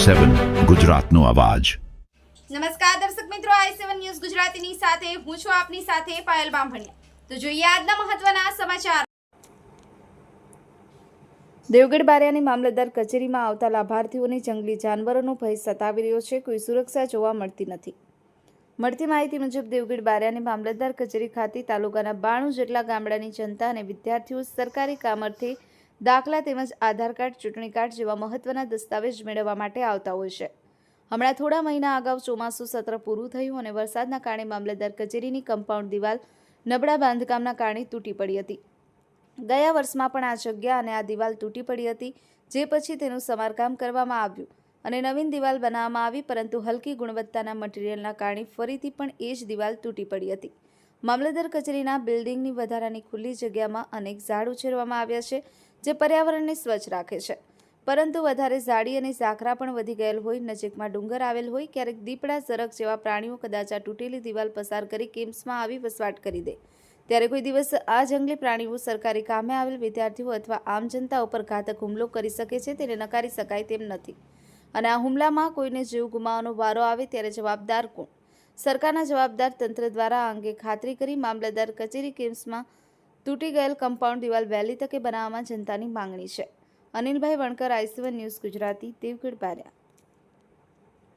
i7 ગુજરાતનો અવાજ। નમસ્કાર દર્શક મિત્રો, i7 ન્યૂઝ ગુજરાતીની સાથે હું છું આપની સાથે પાયલ બામભણિયા। તો જોઈએ આજના મહત્વના સમાચાર। દેવગઢ બારિયાની મામલતદાર કચેરીમાં આવતા લાભાર્થીઓને જંગલી જાનવરોનો ભય સતાવી રહ્યો છે। કોઈ સુરક્ષા જોવા મળતી નથી। મળતી માહિતી મુજબ દેવગઢ બારિયાની મામલતદાર કચેરી ખાતે તાલુકાના 92 જેટલા ગામડાની જનતા અને વિદ્યાર્થીઓ સરકારી કામ અર્થે દાખલા તેમજ આધાર કાર્ડ, ચૂંટણી કાર્ડ જેવા મહત્વના દસ્તાવેજ મેળવવા માટે આવતા હોય છે। હમણાં થોડા મહિના અગાઉ ચોમાસું સત્ર પૂરું થયું અને વરસાદના કારણે મામલતદાર કચેરીની કમ્પાઉન્ડ દિવાલ નબળા બાંધકામના કારણે તૂટી પડી હતી। ગયા વર્ષમાં પણ આ જગ્યા અને આ દિવાલ તૂટી પડી હતી, જે પછી તેનું સમારકામ કરવામાં આવ્યું અને નવીન દિવાલ બનાવવામાં આવી, પરંતુ હલકી ગુણવત્તાના મટીરીયલના કારણે ફરીથી પણ એ જ દિવાલ તૂટી પડી હતી। મામલતદાર કચેરીના બિલ્ડિંગની વધારાની ખુલ્લી જગ્યામાં અનેક ઝાડ ઉછેરવામાં આવ્યા છે, જે પર્યાવરણને સ્વચ્છ રાખે છે, પરંતુ વધારે ઝાડી અને ઝાખરા પણ વધી ગયેલ હોય, નજીકમાં ડુંગર આવેલ હોય, ક્યારેક દીપડા, ઝરખ જેવા પ્રાણીઓ કદાચ આ તૂટેલી દિવાલ પસાર કરી કેમ્પ્સમાં આવી વસવાટ કરી દે, ત્યારે કોઈ દિવસ આ જંગલી પ્રાણીઓ સરકારી કામે આવેલ વિદ્યાર્થીઓ અથવા આમ જનતા ઉપર ઘાતક હુમલો કરી શકે છે, તેને નકારી શકાય તેમ નથી। અને આ હુમલામાં કોઈને જીવ ગુમાવવાનો વારો આવે ત્યારે જવાબદાર કોણ? સરકારના જવાબદાર તંત્ર દ્વારા આ અંગે ખાતરી કરી મામલતદાર કચેરી કેમ્પ્સમાં તૂટી ગયેલ કમ્પાઉન્ડ દિવાલ વહેલી તકે બનાવવામાં જનતાની માંગણી છે। અનિલભાઈ વણકર, i7 ન્યૂઝ ગુજરાતી, દેવગઢ બારિયા।